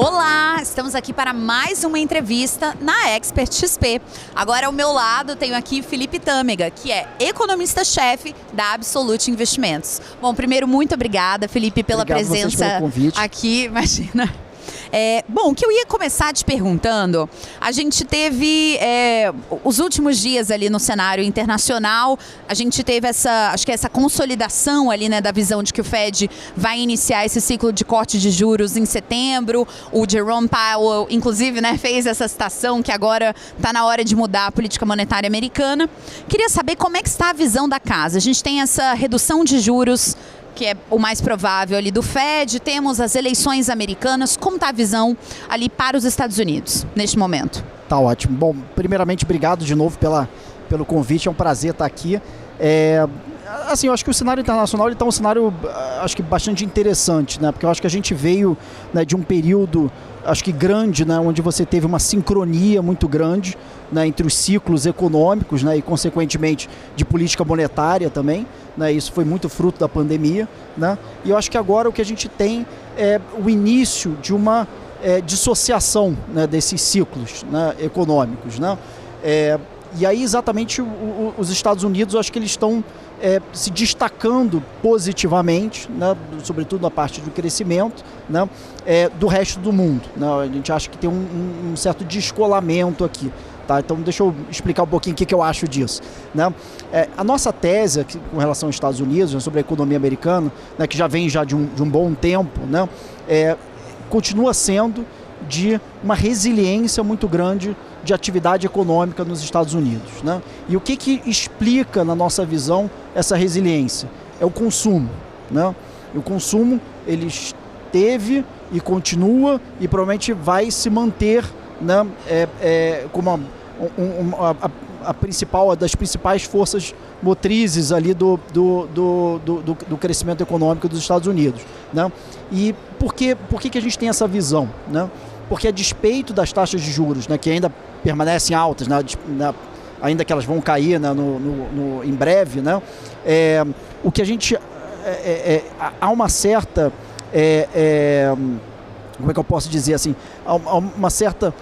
Olá, estamos aqui para mais uma entrevista na Expert XP. Agora ao meu lado tenho aqui Felipe Tâmega, que é economista-chefe da Absolute Investimentos. Bom, primeiro, muito obrigada, Felipe, pela presença pelo convite aqui, imagina. Bom, o que eu ia começar te perguntando, a gente teve os últimos dias ali no cenário internacional, a gente teve acho que essa consolidação ali, né, da visão de que o Fed vai iniciar esse ciclo de corte de juros em setembro. O Jerome Powell, inclusive, né, fez essa citação que agora está na hora de mudar a política monetária americana. Queria saber como é que está a visão da casa. A gente tem essa redução de juros, que é o mais provável ali do Fed, temos as eleições americanas. Como está a visão ali para os Estados Unidos neste momento? Tá ótimo. Bom, primeiramente, obrigado de novo pelo convite, é um prazer estar aqui. Assim, eu acho que o cenário internacional está um cenário, acho que bastante interessante, né? Porque eu acho que a gente veio, né, de um período, acho que grande, né, onde você teve uma sincronia muito grande, né, entre os ciclos econômicos, né, e, consequentemente, de política monetária também, né? Isso foi muito fruto da pandemia, né? E eu acho que agora o que a gente tem é o início de uma dissociação, né, desses ciclos, né, econômicos, né? E aí, exatamente, os Estados Unidos, eu acho que eles estão se destacando positivamente, né, sobretudo na parte do crescimento, né, do resto do mundo, né? A gente acha que tem um certo descolamento aqui. Tá? Então, deixa eu explicar um pouquinho o que eu acho disso, né? A nossa tese aqui, com relação aos Estados Unidos, né, sobre a economia americana, né, que já vem de um bom tempo, né, continua sendo de uma resiliência muito grande de atividade econômica nos Estados Unidos, né? E o que explica, na nossa visão, essa resiliência? É o consumo, né? E o consumo, ele esteve e continua e provavelmente vai se manter, né, como uma das principais forças motrizes ali do crescimento econômico dos Estados Unidos, né? E por que a gente tem essa visão, né? Porque a despeito das taxas de juros, né, que ainda permanecem altas, né, ainda que elas vão cair, né, em breve, né, o que a gente... há uma certa... como é que eu posso dizer assim? Há uma certa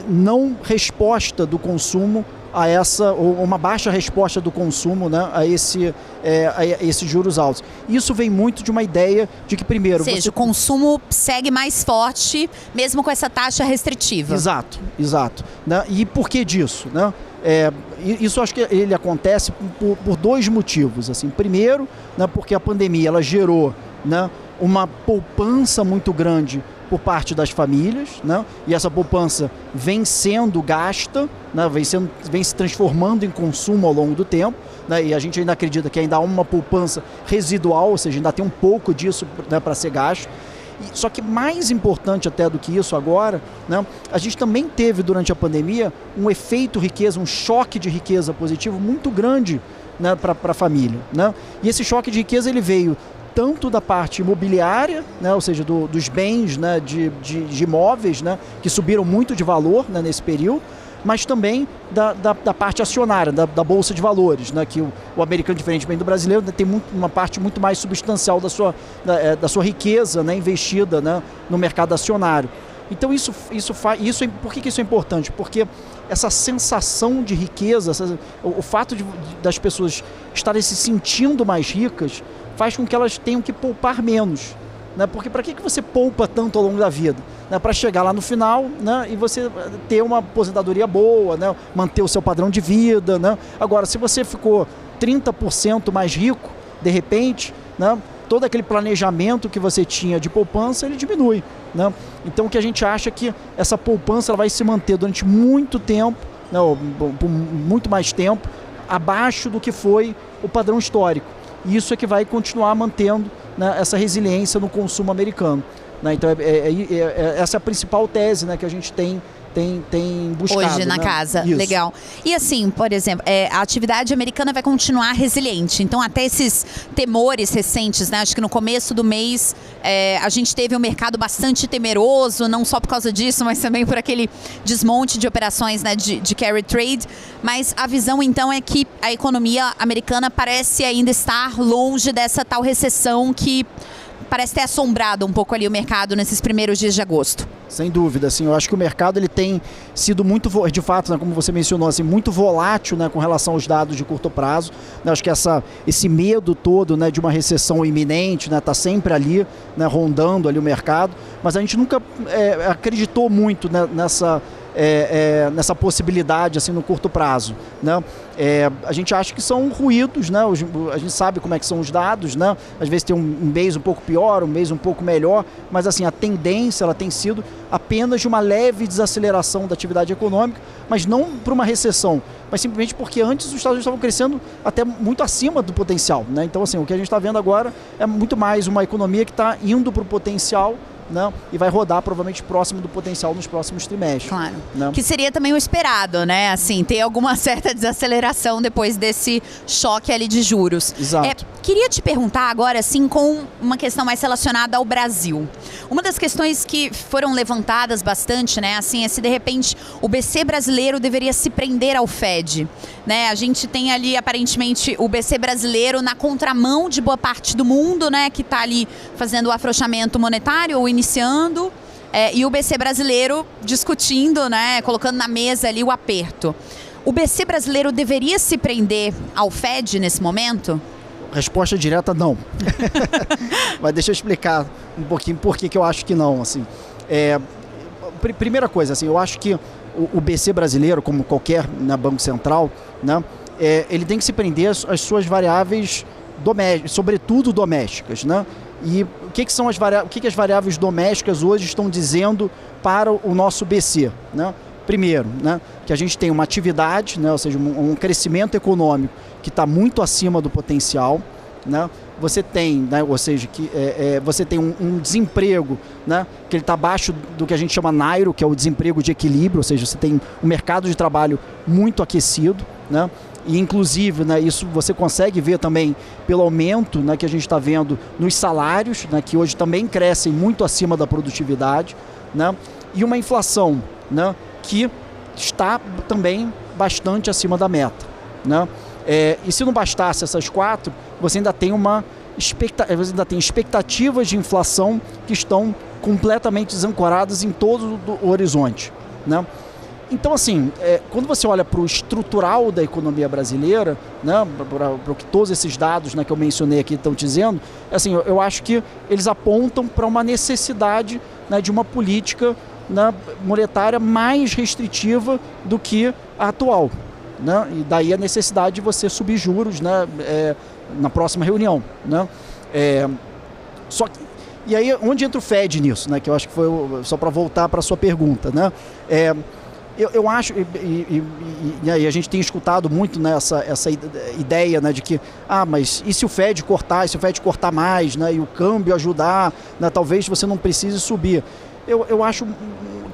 não resposta do consumo a essa, ou uma baixa resposta do consumo, né, a esses juros altos. Isso vem muito de uma ideia de que, primeiro... Ou seja, o consumo segue mais forte, mesmo com essa taxa restritiva. Exato, né? E por que disso, né? Isso acho que ele acontece por dois motivos. Assim. Primeiro, né, porque a pandemia ela gerou, né, uma poupança muito grande por parte das famílias, né? E essa poupança vem sendo gasta, né? Vem se transformando em consumo ao longo do tempo, né? E a gente ainda acredita que ainda há uma poupança residual, ou seja, ainda tem um pouco disso, né, para ser gasto. Só que mais importante até do que isso agora, né, a gente também teve durante a pandemia um efeito riqueza, um choque de riqueza positivo muito grande, né, para a família, né? E esse choque de riqueza ele veio tanto da parte imobiliária, né, ou seja, dos bens, né, de imóveis, né, que subiram muito de valor, né, nesse período, mas também da parte acionária, da Bolsa de Valores, né, que o americano, diferentemente do brasileiro, né, tem uma parte muito mais substancial da sua riqueza, né, investida, né, no mercado acionário. Então por que isso é importante? Porque essa sensação de riqueza, o fato das pessoas estarem se sentindo mais ricas, faz com que elas tenham que poupar menos, né? Porque para que você poupa tanto ao longo da vida? Né? Para chegar lá no final, né, e você ter uma aposentadoria boa, né, manter o seu padrão de vida, né? Agora, se você ficou 30% mais rico, de repente, né, todo aquele planejamento que você tinha de poupança, ele diminui, né? Então, o que a gente acha é que essa poupança ela vai se manter durante muito tempo, né, por muito mais tempo, abaixo do que foi o padrão histórico. E isso é que vai continuar mantendo, né, essa resiliência no consumo americano, né? Então, essa é a principal tese, né, que a gente tem buscado hoje na, né, casa. Isso. Legal. E assim, por exemplo, a atividade americana vai continuar resiliente. Então, até esses temores recentes, né? Acho que no começo do mês a gente teve um mercado bastante temeroso, não só por causa disso, mas também por aquele desmonte de operações, né, de carry trade. Mas a visão, então, é que a economia americana parece ainda estar longe dessa tal recessão que parece ter assombrado um pouco ali o mercado nesses primeiros dias de agosto. Sem dúvida, assim, eu acho que o mercado ele tem sido muito, de fato, né, como você mencionou, assim, muito volátil, né, com relação aos dados de curto prazo. Eu acho que esse medo todo, né, de uma recessão iminente, né, tá sempre ali, né, rondando ali o mercado, mas a gente nunca acreditou muito, né, nessa possibilidade assim no curto prazo, né? A gente acha que são ruídos, né? A gente sabe como é que são os dados, né? Às vezes tem um mês um pouco pior, um mês um pouco melhor, mas assim a tendência ela tem sido apenas de uma leve desaceleração da atividade econômica, mas não para uma recessão, mas simplesmente porque antes os Estados Unidos estavam crescendo até muito acima do potencial, né? Então assim o que a gente está vendo agora é muito mais uma economia que está indo para o potencial, né? E vai rodar provavelmente próximo do potencial nos próximos trimestres. Claro. Né? Que seria também o esperado, né? Assim, ter alguma certa desaceleração depois desse choque ali de juros. Exato. Queria te perguntar agora, assim, com uma questão mais relacionada ao Brasil. Uma das questões que foram levantadas bastante, né? Assim, é se de repente o BC brasileiro deveria se prender ao Fed, né? A gente tem ali, aparentemente, o BC brasileiro na contramão de boa parte do mundo, né? Que está ali fazendo o afrouxamento monetário ou iniciando, e o BC brasileiro discutindo, né? Colocando na mesa ali o aperto. O BC brasileiro deveria se prender ao Fed nesse momento? Resposta direta, não. Mas deixa eu explicar um pouquinho por que eu acho que não. Assim. Primeira coisa, assim, eu acho que o BC brasileiro, como qualquer, né, banco central, né, ele tem que se prender às suas variáveis domésticas, sobretudo domésticas. Né? E o que são as variáveis domésticas hoje estão dizendo para o nosso BC? Né? Primeiro, né, que a gente tem uma atividade, né, ou seja, um crescimento econômico que está muito acima do potencial, né? Você tem, né, ou seja, que você tem um desemprego, né, que ele está abaixo do que a gente chama NAIRO, que é o desemprego de equilíbrio, ou seja, você tem um mercado de trabalho muito aquecido, né? E inclusive, né, isso você consegue ver também pelo aumento, né, que a gente está vendo nos salários, né, que hoje também crescem muito acima da produtividade, né? E uma inflação, né, que está também bastante acima da meta, né? E se não bastasse essas quatro, você ainda tem expectativas de inflação que estão completamente desancoradas em todo o horizonte, né? Então, assim, quando você olha para o estrutural da economia brasileira, né, para o que todos esses dados, né, que eu mencionei aqui estão dizendo, assim, eu acho que eles apontam para uma necessidade, né, de uma política, né, monetária mais restritiva do que a atual. Né? E daí a necessidade de você subir juros, né, na próxima reunião. Né? E aí, onde entra o Fed nisso? Né? Que eu acho que foi só para voltar para a sua pergunta. Né? Eu acho, e aí a gente tem escutado muito, né, essa ideia, né, de que, mas e se o Fed cortar mais, né, e o câmbio ajudar, né, talvez você não precise subir. Eu acho,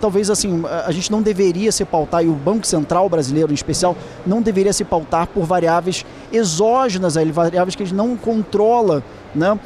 talvez assim, a gente não deveria se pautar, e o Banco Central brasileiro em especial, não deveria se pautar por variáveis exógenas, variáveis que a gente não controla, né,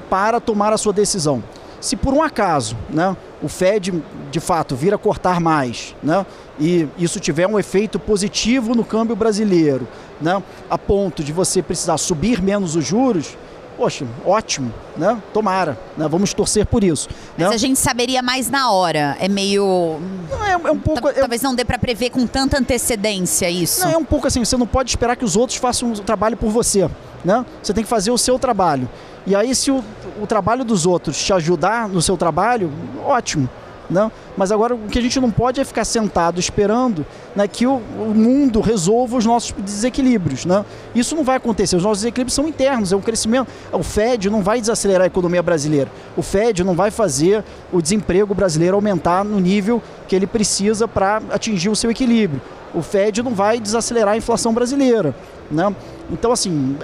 para tomar a sua decisão. Se por um acaso, né, o Fed de fato vir a cortar mais, né, e isso tiver um efeito positivo no câmbio brasileiro, né, a ponto de você precisar subir menos os juros, poxa, ótimo, né? Tomara, né? Vamos torcer por isso. Mas né? a gente saberia mais na hora, é meio... Não, é um pouco... Talvez não dê para prever com tanta antecedência isso. Não, é um pouco assim, você não pode esperar que os outros façam o trabalho por você, né? Você tem que fazer o seu trabalho. E aí, se o trabalho dos outros te ajudar no seu trabalho, ótimo. Né? Mas agora o que a gente não pode é ficar sentado esperando, né, que o mundo resolva os nossos desequilíbrios. Né? Isso não vai acontecer, os nossos desequilíbrios são internos, é um crescimento. O Fed não vai desacelerar a economia brasileira, o Fed não vai fazer o desemprego brasileiro aumentar no nível que ele precisa para atingir o seu equilíbrio. O Fed não vai desacelerar a inflação brasileira. Né? Então, assim,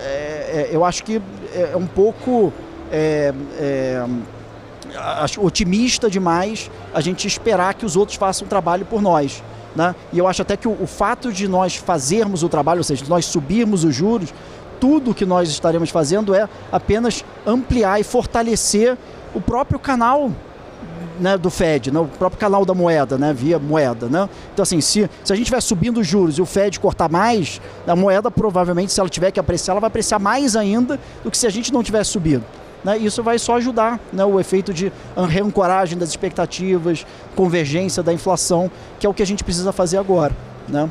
eu acho que é um pouco... acho otimista demais a gente esperar que os outros façam o trabalho por nós. Né? E eu acho até que o fato de nós fazermos o trabalho, ou seja, de nós subirmos os juros, tudo que nós estaremos fazendo é apenas ampliar e fortalecer o próprio canal, né, do Fed, né, o próprio canal da moeda, né, via moeda. Né? Então, assim, se a gente estiver subindo os juros e o Fed cortar mais, a moeda provavelmente, se ela tiver que apreciar, ela vai apreciar mais ainda do que se a gente não tivesse subido. né? Isso vai só ajudar, né, o efeito de reancoragem das expectativas, convergência da inflação, que é o que a gente precisa fazer agora, né?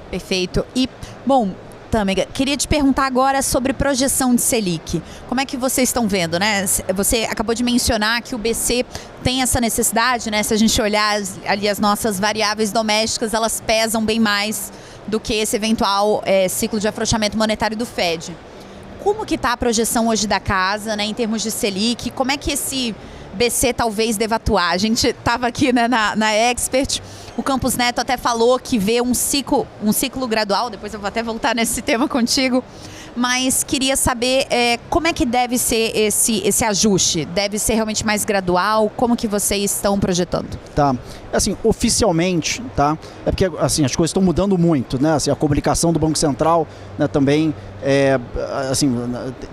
Perfeito. E, bom, Tâmega, queria te perguntar agora sobre projeção de Selic. Como é que vocês estão vendo, né? Você acabou de mencionar que o BC tem essa necessidade, né? Se a gente olhar ali as nossas variáveis domésticas, elas pesam bem mais do que esse eventual ciclo de afrouxamento monetário do Fed. Como que está a projeção hoje da casa, né, em termos de Selic? Como é que esse BC talvez deva atuar? A gente estava aqui, né, na Expert, o Campos Neto até falou que vê um ciclo gradual, depois eu vou até voltar nesse tema contigo, mas queria saber como é que deve ser esse ajuste? Deve ser realmente mais gradual? Como que vocês estão projetando? Tá. Assim, oficialmente, tá? É porque assim, as coisas estão mudando muito, né? Assim, a comunicação do Banco Central, né, também assim,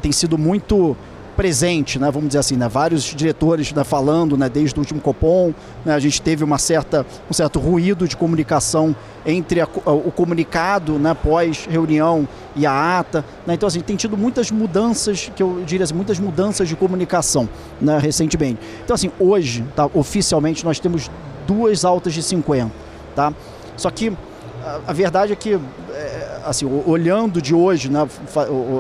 tem sido muito presente, né, vamos dizer assim, né, vários diretores, né, falando, né, desde o último Copom, né, a gente teve um certo ruído de comunicação entre o comunicado, né, pós-reunião e a ata, né, então assim, tem tido muitas mudanças, que eu diria assim, muitas mudanças de comunicação, né, recentemente. Então assim, hoje, tá, oficialmente nós temos 2 altas de 50, tá? Só que a verdade é que, assim, olhando de hoje, né,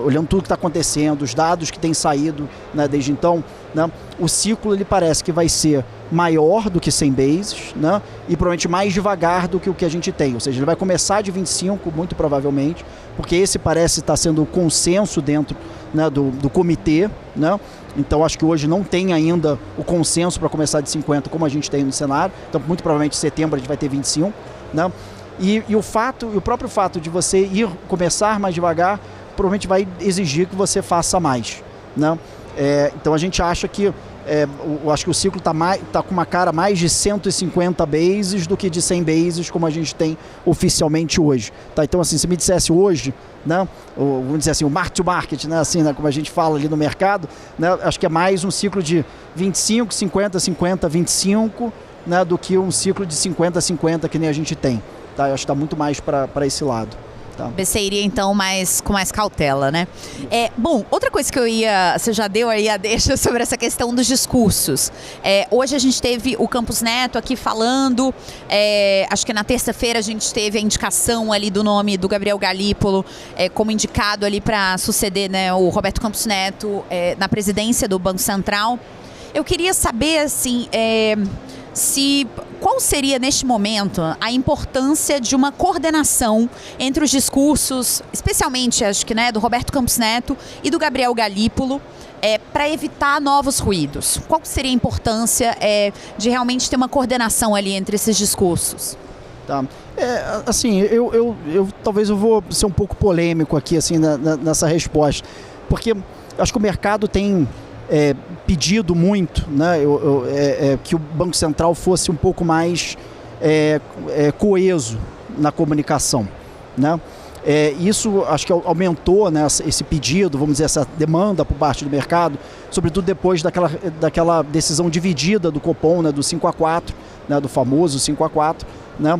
olhando tudo que está acontecendo, os dados que têm saído, né, desde então, né, o ciclo ele parece que vai ser maior do que 100 bases, né, e provavelmente mais devagar do que o que a gente tem. Ou seja, ele vai começar de 25, muito provavelmente, porque esse parece estar sendo o consenso dentro, né, do comitê, né? Então acho que hoje não tem ainda o consenso para começar de 50 como a gente tem no cenário. Então muito provavelmente em setembro a gente vai ter 25, né? E o próprio fato de você começar mais devagar, provavelmente vai exigir que você faça mais, né? Então a gente acha que, eu acho que o ciclo está com uma cara mais de 150 bases do que de 100 bases, como a gente tem oficialmente hoje. Tá? Então assim, se me dissesse hoje, né, vamos dizer assim, o mark to market, né, assim, né, como a gente fala ali no mercado, né, acho que é mais um ciclo de 25, 50, 50, 25, né, do que um ciclo de 50, 50 que nem a gente tem. Tá, eu acho que está muito mais para esse lado. Tá. O BC iria, então, com mais cautela, né? Bom, outra coisa que você já deu aí a deixa sobre essa questão dos discursos. Hoje a gente teve o Campos Neto aqui falando, acho que na terça-feira a gente teve a indicação ali do nome do Gabriel Galípolo como indicado ali para suceder, né, o Roberto Campos Neto na presidência do Banco Central. Eu queria saber, assim, qual seria, neste momento, a importância de uma coordenação entre os discursos, especialmente, acho que, né, do Roberto Campos Neto e do Gabriel Galípolo, para evitar novos ruídos? Qual seria a importância de realmente ter uma coordenação ali entre esses discursos? Tá. Assim, talvez eu vou ser um pouco polêmico aqui, assim, nessa resposta, porque acho que o mercado tem pedido muito, né, que o Banco Central fosse um pouco mais coeso na comunicação, né? Isso acho que aumentou, né, esse pedido, vamos dizer, essa demanda por parte do mercado, sobretudo depois daquela decisão dividida do Copom, né, do 5-4, né, do famoso 5-4, né?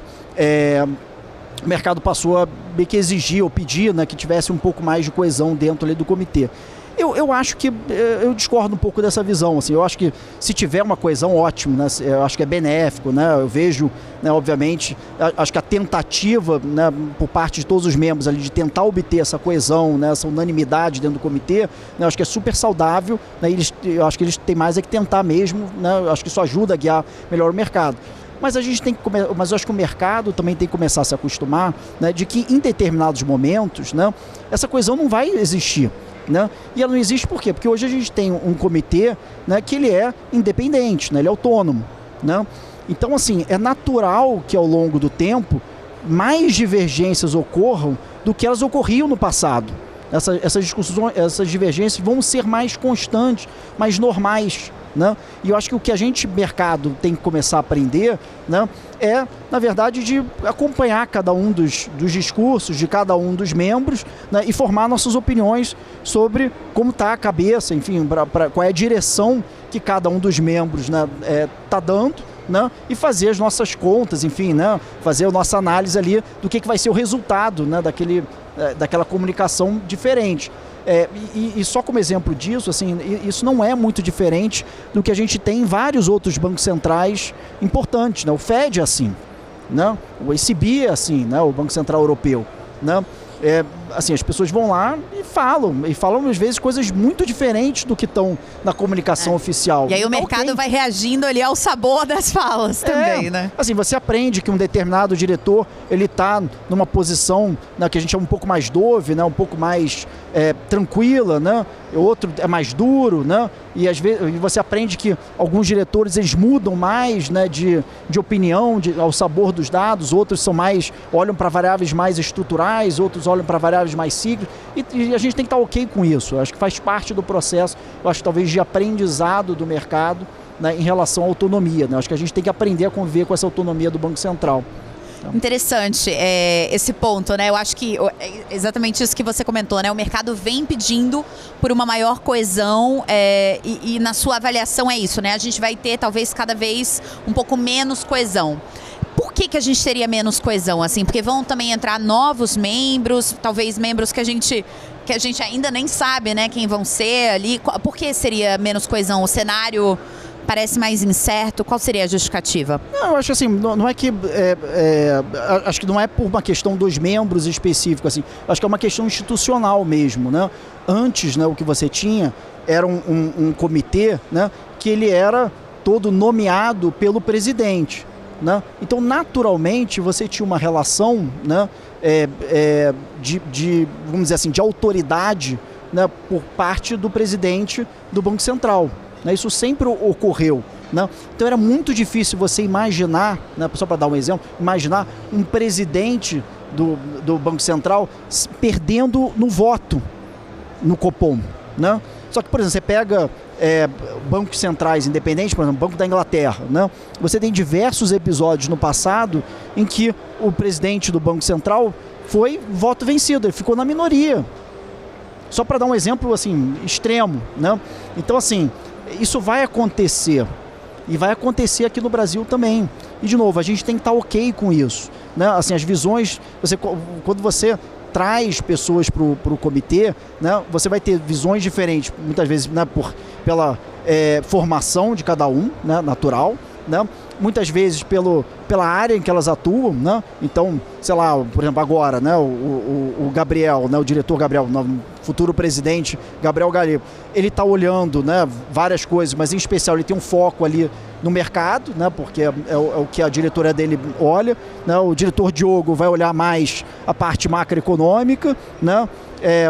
O mercado passou a meio que exigir ou pedir, né, que tivesse um pouco mais de coesão dentro ali do comitê. Eu acho que, eu discordo um pouco dessa visão, assim, eu acho que se tiver uma coesão, ótimo, né, eu acho que é benéfico, né, eu vejo, né, obviamente, acho que a tentativa, né, por parte de todos os membros ali de tentar obter essa coesão, né, essa unanimidade dentro do comitê, né, eu acho que é super saudável, né, eu acho que eles têm mais é que tentar mesmo, né, eu acho que isso ajuda a guiar melhor o mercado. Mas a gente mas eu acho que o mercado também tem que começar a se acostumar, né, de que em determinados momentos, né, essa coesão não vai existir. Né? E ela não existe por quê? Porque hoje a gente tem um comitê, né, que ele é independente, né, ele é autônomo, né? Então, assim, é natural que ao longo do tempo mais divergências ocorram do que elas ocorriam no passado. Essas discussões, essas divergências vão ser mais constantes, mais normais, né? E eu acho que o que a gente, mercado, tem que começar a aprender, né, na verdade, de acompanhar cada um dos discursos de cada um dos membros, né, e formar nossas opiniões sobre como está a cabeça, enfim, qual é a direção que cada um dos membros, né, tá dando, né, e fazer as nossas contas, enfim, né, fazer a nossa análise ali do que vai ser o resultado, né, daquela comunicação diferente. E só como exemplo disso, assim, isso não é muito diferente do que a gente tem em vários outros bancos centrais importantes, né? O Fed é assim, né? O ECB é assim, né? O Banco Central Europeu, né? Assim, as pessoas vão lá e falam às vezes coisas muito diferentes do que estão na comunicação oficial. E aí o mercado vai reagindo ali ao sabor das falas também, né? Assim, você aprende que um determinado diretor, ele está numa posição, né, que a gente chama um pouco mais dove, né, um pouco mais tranquila, né? Outro é mais duro, né? E às vezes você aprende que alguns diretores eles mudam mais, né, de opinião ao sabor dos dados, outros olham para variáveis mais estruturais, outros olham para variáveis mais cíclicas, e a gente tem que estar ok com isso. Eu acho que faz parte do processo, eu acho que talvez de aprendizado do mercado, né, em relação à autonomia, né? Eu acho que a gente tem que aprender a conviver com essa autonomia do Banco Central. Interessante esse ponto, né? Eu acho que exatamente isso que você comentou, né? O mercado vem pedindo por uma maior coesão e na sua avaliação é isso, né? A gente vai ter talvez cada vez um pouco menos coesão. Por que a gente teria menos coesão, assim? Porque vão também entrar novos membros, talvez membros que a gente ainda nem sabe, né? Quem vão ser ali. Por que seria menos coesão? O cenário parece mais incerto? Qual seria a justificativa? Eu acho assim, não é que... acho que não é por uma questão dos membros específicos, assim. Acho que é uma questão institucional mesmo, né? Antes, né, o que você tinha era um comitê, né, que ele era todo nomeado pelo presidente, né? Então, naturalmente, você tinha uma relação, né, vamos dizer assim, de autoridade, né, por parte do presidente do Banco Central. Isso sempre ocorreu, né? Então era muito difícil você imaginar, né, só para dar um exemplo, imaginar um presidente do Banco Central perdendo no voto no Copom, né? Só que, por exemplo, você pega bancos centrais independentes, por exemplo, Banco da Inglaterra, né? Você tem diversos episódios no passado em que o presidente do Banco Central foi voto vencido, ele ficou na minoria. Só para dar um exemplo assim, extremo, né? Então, assim, isso vai acontecer, e vai acontecer aqui no Brasil também. E, de novo, a gente tem que estar ok com isso, né? Assim, as visões, quando você traz pessoas para o comitê, né, você vai ter visões diferentes, muitas vezes, né, pela formação de cada um, né, natural, né? Muitas vezes pela área em que elas atuam, né? Então, sei lá, por exemplo, agora, né, o Gabriel, né, o diretor Gabriel, futuro presidente Gabriel Galego, ele está olhando, né, várias coisas, mas em especial ele tem um foco ali no mercado, né, porque é o que a diretoria dele olha, né? O diretor Diogo vai olhar mais a parte macroeconômica, né?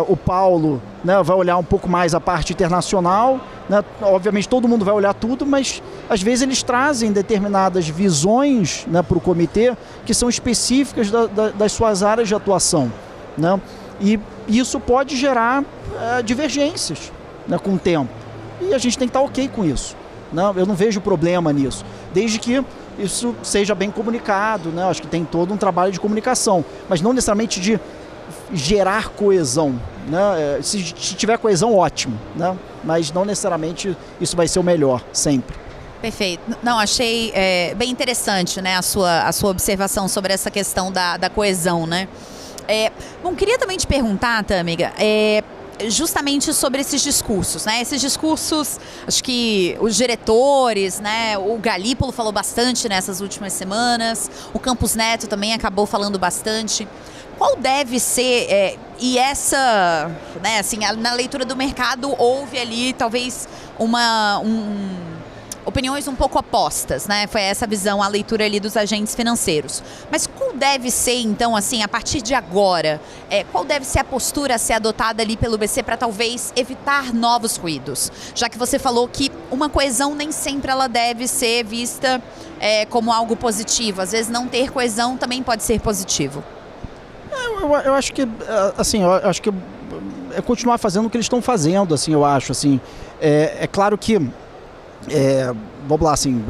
O Paulo, né, vai olhar um pouco mais a parte internacional, né? Obviamente todo mundo vai olhar tudo, mas às vezes eles trazem determinadas visões, né, para o comitê que são específicas das suas áreas de atuação, né? E isso pode gerar divergências, né, com o tempo. E a gente tem que estar ok com isso, né? Eu não vejo problema nisso, desde que isso seja bem comunicado, né? Acho que tem todo um trabalho de comunicação, mas não necessariamente de gerar coesão, né? Se tiver coesão, ótimo, né? Mas não necessariamente isso vai ser o melhor, sempre. Perfeito. Não, achei bem interessante, né, a sua observação sobre essa questão da coesão, né? Bom, queria também te perguntar, Tâmega, justamente sobre esses discursos, né? Esses discursos, acho que os diretores, né? O Galípolo falou bastante nessas últimas semanas, o Campos Neto também acabou falando bastante. Qual deve ser, e essa, né, assim, na leitura do mercado houve ali talvez opiniões um pouco opostas, né? Foi essa visão, a leitura ali dos agentes financeiros. Mas qual deve ser, então, assim, a partir de agora, qual deve ser a postura a ser adotada ali pelo BC para talvez evitar novos ruídos? Já que você falou que uma coesão nem sempre ela deve ser vista como algo positivo. Às vezes não ter coesão também pode ser positivo. Eu acho que, assim, é continuar fazendo o que eles estão fazendo, assim, eu acho, assim. É claro que, vamos lá, assim,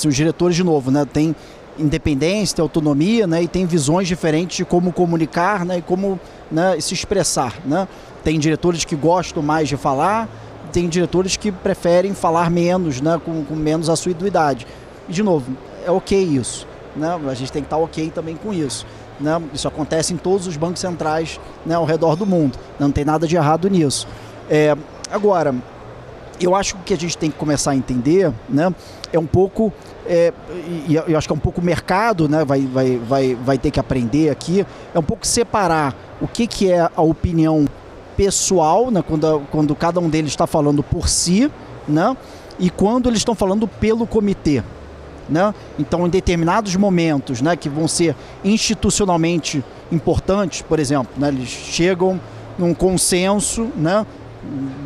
os diretores, de novo, né, tem independência, tem autonomia, né, e tem visões diferentes de como comunicar, né, e como, né, se expressar, né. Tem diretores que gostam mais de falar, tem diretores que preferem falar menos, né, com menos assiduidade. E, de novo, é ok isso, né, a gente tem que estar ok também com isso. né? Isso acontece em todos os bancos centrais, né, ao redor do mundo. Não tem nada de errado nisso. Agora, eu acho que o que a gente tem que começar a entender, né, é um pouco, e eu acho que é um pouco o mercado, né, vai ter que aprender aqui, é um pouco separar o que é a opinião pessoal, né, quando cada um deles está falando por si, né, e quando eles estão falando pelo comitê. Né? Então, em determinados momentos, né, que vão ser institucionalmente importantes, por exemplo, né, eles chegam num consenso, né,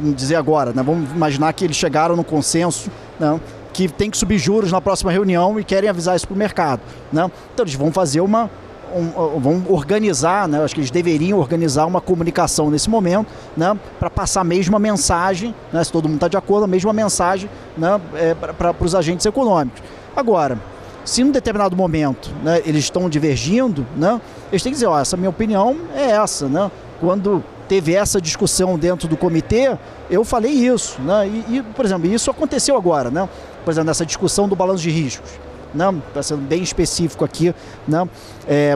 vamos dizer agora, né, vamos imaginar que eles chegaram no consenso, né, que tem que subir juros na próxima reunião e querem avisar isso para o mercado. Né? Então, eles vão fazer vão organizar, né, acho que eles deveriam organizar uma comunicação nesse momento, né, para passar a mesma mensagem, né, se todo mundo está de acordo, a mesma mensagem, né, para os agentes econômicos. Agora, se em um determinado momento, né, eles estão divergindo, né, eles têm que dizer, essa minha opinião é essa. Né? Quando teve essa discussão dentro do comitê, eu falei isso. Né? Por exemplo, isso aconteceu agora. Né? Por exemplo, nessa discussão do balanço de riscos. Para ser bem específico aqui, né?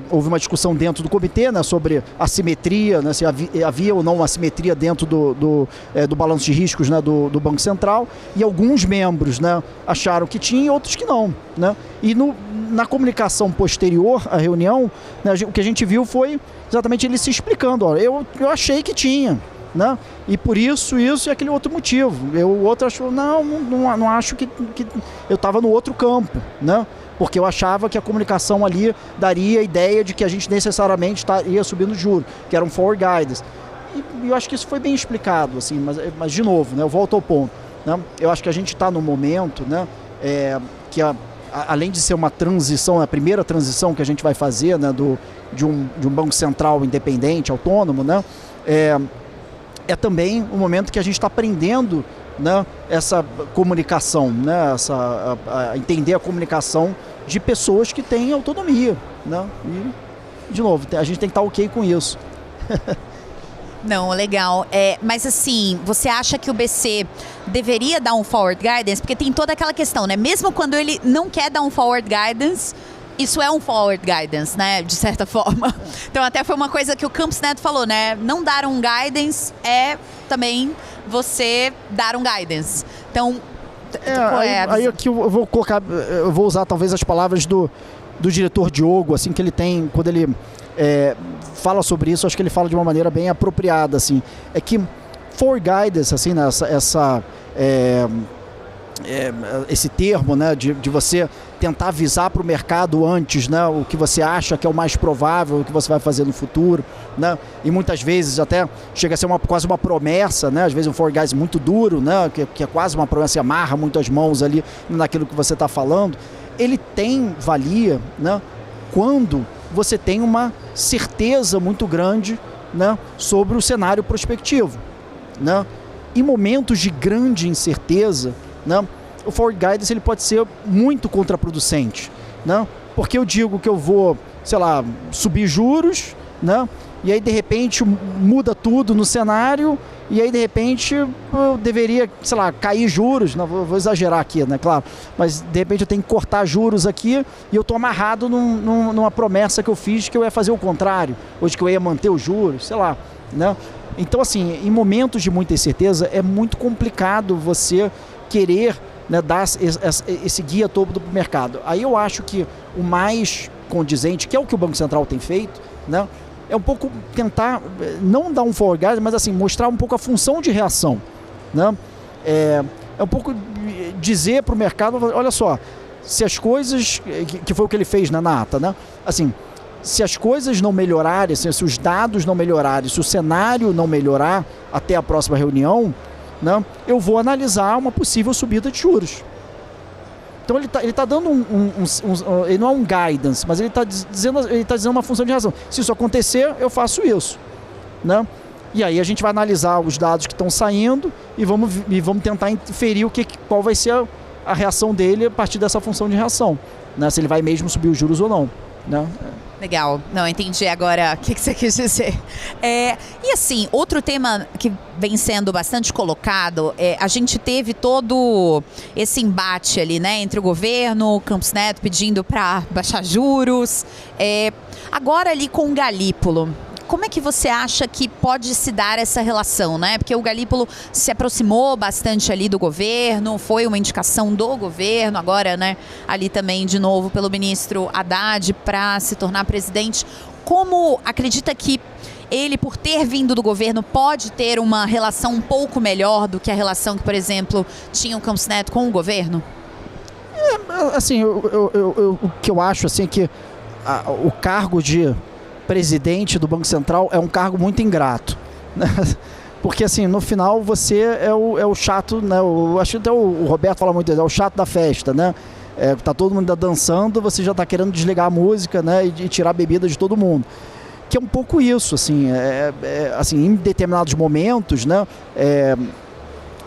Houve uma discussão dentro do comitê, né, sobre assimetria, né, se havia ou não assimetria dentro do balanço de riscos, né, do Banco Central, e alguns membros, né, acharam que tinha e outros que não. Né? E na comunicação posterior à reunião, né, o que a gente viu foi exatamente ele se explicando. Eu achei que tinha. Né? E por isso e aquele outro motivo. O outro achou, não acho que eu estava no outro campo, né? Porque eu achava que a comunicação ali daria a ideia de que a gente necessariamente ia subindo juros, que era um forward guidance. E eu acho que isso foi bem explicado, assim, mas de novo, né, eu volto ao ponto. Né? Eu acho que a gente está num momento, né, que além de ser uma transição, a primeira transição que a gente vai fazer, né, de um banco central independente, autônomo, né, é também um momento que a gente está aprendendo, né, essa comunicação, né, a entender a comunicação de pessoas que têm autonomia. Né? E, de novo, a gente tem que estar ok com isso. Não, legal. Mas assim, você acha que o BC deveria dar um forward guidance? Porque tem toda aquela questão, né? Mesmo quando ele não quer dar um forward guidance, isso é um forward guidance, né, de certa forma. Então até foi uma coisa que o Campos Neto falou, né, não dar um guidance é também você dar um guidance. Então, aí aqui eu vou usar talvez as palavras do diretor Diogo, assim, que ele tem, quando ele fala sobre isso, acho que ele fala de uma maneira bem apropriada, assim, é que forward guidance, assim, né, esse termo, né, de você tentar avisar para o mercado antes, né, o que você acha que é o mais provável, o que você vai fazer no futuro, né, e muitas vezes até chega a ser quase uma promessa, né, às vezes um forward guidance muito duro, né, que é quase uma promessa, amarra muitas mãos ali naquilo que você está falando. Ele tem valia, né, quando você tem uma certeza muito grande, né, sobre o cenário prospectivo. Né. Em momentos de grande incerteza, né, o forward guidance ele pode ser muito contraproducente, né? Porque eu digo que eu vou, sei lá, subir juros, né? E aí de repente muda tudo no cenário e aí de repente eu deveria, sei lá, cair juros, não vou exagerar aqui, né, claro, mas de repente eu tenho que cortar juros aqui e eu estou amarrado numa promessa que eu fiz que eu ia fazer o contrário, ou de que eu ia manter os juros, sei lá, né? Então assim, em momentos de muita incerteza é muito complicado você querer, né, dar esse guia todo para o mercado. Aí eu acho que o mais condizente, que é o que o Banco Central tem feito, né, é um pouco tentar, não dar um forward guidance, mas assim, mostrar um pouco a função de reação. Né? É um pouco dizer para o mercado, olha só, se as coisas, que foi o que ele fez na ata, né? Assim, se as coisas não melhorarem, se os dados não melhorarem, se o cenário não melhorar até a próxima reunião, né, eu vou analisar uma possível subida de juros. Então ele tá dando ele não é um guidance, mas ele está dizendo uma função de razão. Se isso acontecer, eu faço isso. Né? E aí a gente vai analisar os dados que estão saindo e vamos tentar inferir qual vai ser a reação dele a partir dessa função de reação. Né? Se ele vai mesmo subir os juros ou não. Né? Legal, não entendi agora o que você quis dizer. E assim, outro tema que vem sendo bastante colocado, a gente teve todo esse embate ali, né, entre o governo, o Campos Neto pedindo para baixar juros, agora ali com o Galípolo. Como é que você acha que pode se dar essa relação, né? Porque o Galípolo se aproximou bastante ali do governo, foi uma indicação do governo, agora, né, ali também de novo pelo ministro Haddad para se tornar presidente. Como acredita que ele, por ter vindo do governo, pode ter uma relação um pouco melhor do que a relação que, por exemplo, tinha o Campos Neto com o governo? Assim, o que eu acho assim, é que o cargo de presidente do Banco Central é um cargo muito ingrato, né? Porque assim, no final você é o chato, né? Eu acho que até o Roberto fala muito, é o chato da festa, né? Tá todo mundo dançando, você já está querendo desligar a música, né? E tirar a bebida de todo mundo. Que é um pouco isso, assim, assim, em determinados momentos, né?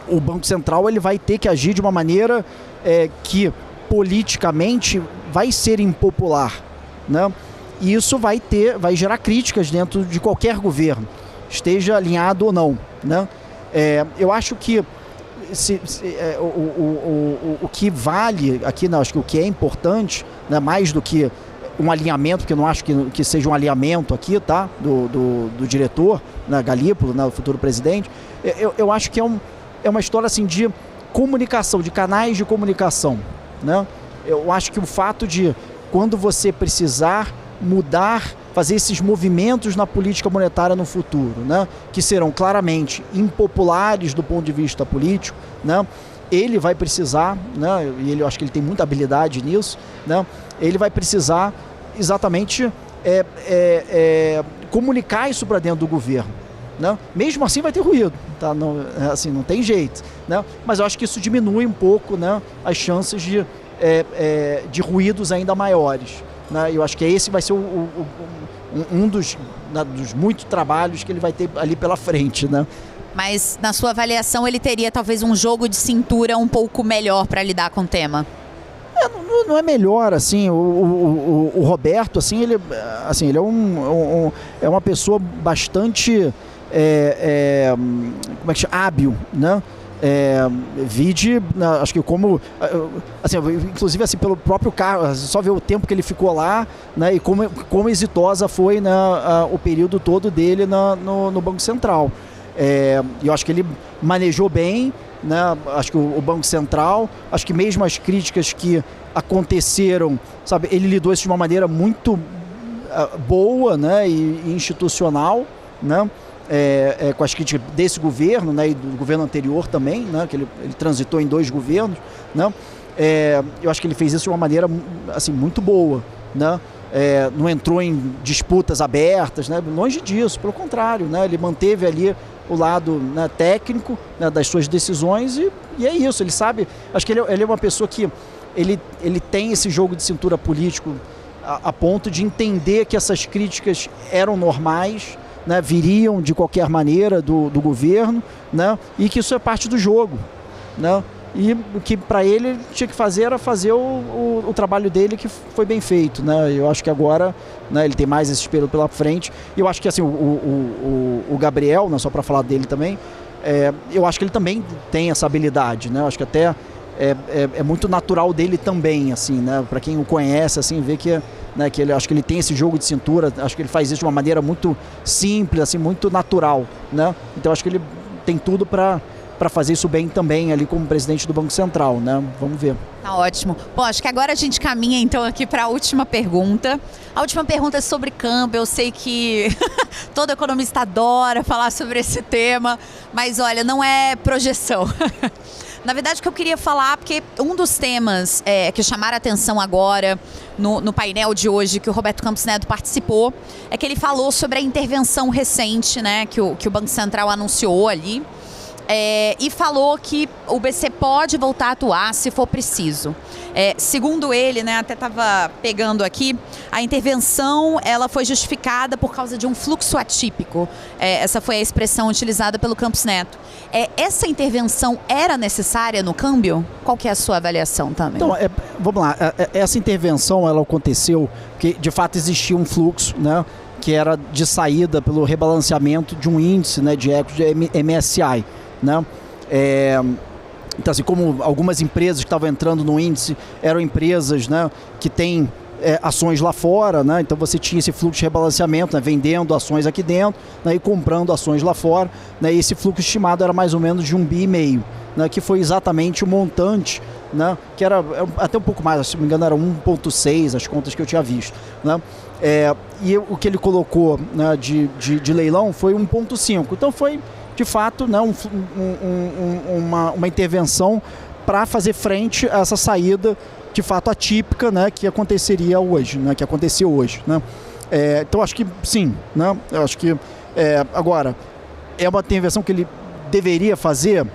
O Banco Central ele vai ter que agir de uma maneira que politicamente vai ser impopular, né? E isso vai gerar críticas dentro de qualquer governo, esteja alinhado ou não, né? Eu acho que o que vale aqui, né, acho que o que é importante, né, mais do que um alinhamento, porque eu não acho que seja um alinhamento aqui, tá, do diretor, né, Galípolo, né, o futuro presidente, eu acho que é uma história assim, de comunicação, de canais de comunicação, né? Eu acho que o fato de, quando você precisar mudar, fazer esses movimentos na política monetária no futuro, né, que serão claramente impopulares do ponto de vista político, né, ele vai precisar, né, e eu acho que ele tem muita habilidade nisso, né, ele vai precisar exatamente comunicar isso para dentro do governo, né? Mesmo assim vai ter ruído, tá? Não, assim, não tem jeito, né? Mas eu acho que isso diminui um pouco, né, as chances de ruídos ainda maiores. Eu acho que esse vai ser um dos muitos trabalhos que ele vai ter ali pela frente, né? Mas, na sua avaliação, ele teria talvez um jogo de cintura um pouco melhor para lidar com o tema? Não é melhor, assim, o Roberto, assim, ele é uma pessoa bastante como é que chama? Hábil, né? Vide, acho que como, assim, inclusive assim, pelo próprio cargo, só ver o tempo que ele ficou lá, né, e como exitosa foi, né, o período todo dele no Banco Central. Eu acho que ele manejou bem, né, acho que o Banco Central, acho que mesmo as críticas que aconteceram, sabe, ele lidou isso de uma maneira muito boa, né, e institucional, né? Com as críticas desse governo, né, e do governo anterior também, né, que ele transitou em 2 governos, né, eu acho que ele fez isso de uma maneira assim, muito boa, né, não entrou em disputas abertas, né, longe disso, pelo contrário, né, ele manteve ali o lado, né, técnico, né, das suas decisões e é isso, ele sabe, acho que ele é uma pessoa que ele tem esse jogo de cintura político a ponto de entender que essas críticas eram normais, né, viriam de qualquer maneira do governo, né, e que isso é parte do jogo, né, e o que para ele tinha que fazer era fazer o trabalho dele, que foi bem feito, né. Eu acho que agora, né, ele tem mais esse espelho pela frente, e eu acho que assim, o Gabriel, né, só para falar dele também, eu acho que ele também tem essa habilidade, né, eu acho que até é muito natural dele também, assim, né, para quem o conhece, assim, vê que, né, que ele, acho que ele tem esse jogo de cintura, acho que ele faz isso de uma maneira muito simples, assim, muito natural, né, então acho que ele tem tudo para fazer isso bem também ali como presidente do Banco Central, né, vamos ver. Tá ótimo. Bom, acho que agora a gente caminha então aqui para a última pergunta. A última pergunta é sobre câmbio. Eu sei que todo economista adora falar sobre esse tema, mas olha, não é projeção. Na verdade, o que eu queria falar, porque um dos temas que chamaram a atenção agora no painel de hoje, que o Roberto Campos Neto participou, é que ele falou sobre a intervenção recente, né, que o Banco Central anunciou ali, e falou que o BC pode voltar a atuar se for preciso. Segundo ele, né, até estava pegando aqui, a intervenção ela foi justificada por causa de um fluxo atípico. Essa foi a expressão utilizada pelo Campos Neto. Essa intervenção era necessária no câmbio? Qual que é a sua avaliação também? Então, vamos lá, essa intervenção ela aconteceu porque de fato existia um fluxo, né, que era de saída pelo rebalanceamento de um índice, né, de equity de MSCI, né? Então, assim, como algumas empresas que estavam entrando no índice eram empresas, né, que têm ações lá fora, né? Então você tinha esse fluxo de rebalanceamento, né, vendendo ações aqui dentro, né, e comprando ações lá fora, né, e esse fluxo estimado era mais ou menos de 1,5 bi, né, que foi exatamente o montante, né, que era até um pouco mais, se não me engano era 1,6 as contas que eu tinha visto, né? E o que ele colocou, né, de leilão foi 1,5. Então foi de fato, né, uma intervenção para fazer frente a essa saída de fato atípica, né, que aconteceria hoje, né, que aconteceu hoje, né? Então acho que sim, né? Eu acho que agora é uma intervenção que ele deveria fazer.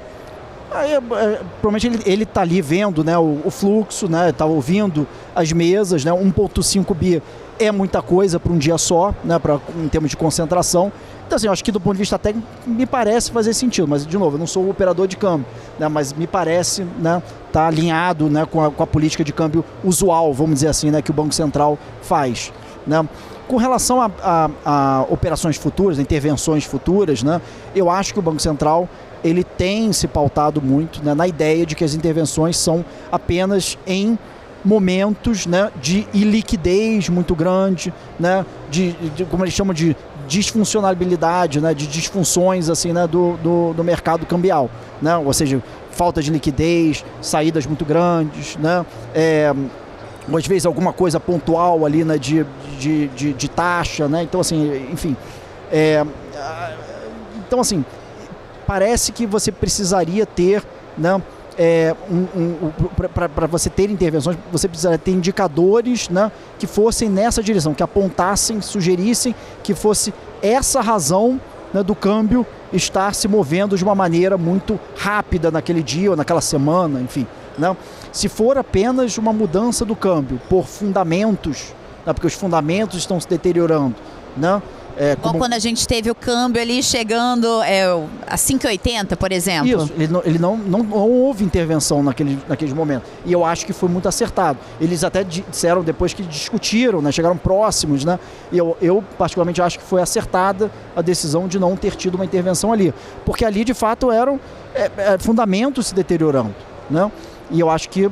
Provavelmente ele está ali vendo, né, o fluxo, né, está ouvindo as mesas, né, 1,5 bi é muita coisa para um dia só, né, em termos de concentração. Então, assim, eu acho que do ponto de vista técnico me parece fazer sentido, mas, de novo, eu não sou o operador de câmbio, né, mas me parece, né, tá alinhado, né, com a política de câmbio usual, vamos dizer assim, né, que o Banco Central faz, né. Com relação a operações futuras, intervenções futuras, né, eu acho que o Banco Central ele tem se pautado muito, né, na ideia de que as intervenções são apenas em momentos, né, de iliquidez muito grande, né, de como eles chamam de disfuncionalidade, né, de disfunções assim, né, do mercado cambial, né, ou seja, falta de liquidez, saídas muito grandes, né, ou às vezes alguma coisa pontual ali, né, de taxa, né, então assim, enfim, então assim, parece que você precisaria ter, né, para você ter intervenções, você precisaria ter indicadores, né, que fossem nessa direção, que apontassem, sugerissem que fosse essa razão, né, do câmbio estar se movendo de uma maneira muito rápida naquele dia ou naquela semana, enfim, né? Se for apenas uma mudança do câmbio por fundamentos, né, porque os fundamentos estão se deteriorando, né? Igual quando a gente teve o câmbio ali chegando a 5,80, por exemplo. Isso, ele não houve intervenção naqueles momentos. E eu acho que foi muito acertado. Eles até disseram depois que discutiram, né, chegaram próximos, né? E eu particularmente acho que foi acertada a decisão de não ter tido uma intervenção ali. Porque ali, de fato, eram fundamentos se deteriorando, né? E eu acho que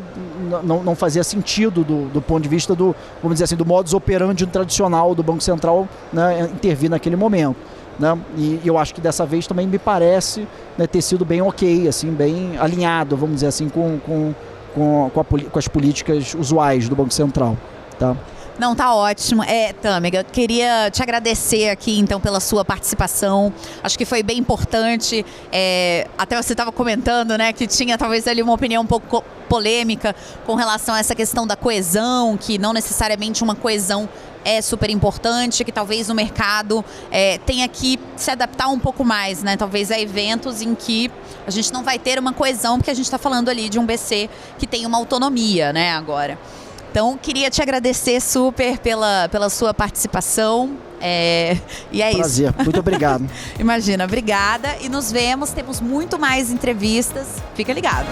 não fazia sentido do ponto de vista vamos dizer assim, do modus operandi tradicional do Banco Central, né, intervir naquele momento, né? E eu acho que dessa vez também me parece, né, ter sido bem ok, assim, bem alinhado, vamos dizer assim, com as políticas usuais do Banco Central, tá? Não, tá ótimo. Tâmega, queria te agradecer aqui, então, pela sua participação. Acho que foi bem importante. Até você estava comentando, né, que tinha talvez ali uma opinião um pouco polêmica com relação a essa questão da coesão, que não necessariamente uma coesão é super importante, que talvez o mercado tenha que se adaptar um pouco mais, né? Talvez a eventos em que a gente não vai ter uma coesão, porque a gente está falando ali de um BC que tem uma autonomia, né, agora. Então, queria te agradecer super pela sua participação. E é prazer. Isso. Muito obrigado. Imagina, obrigada. E nos vemos, temos muito mais entrevistas. Fica ligado.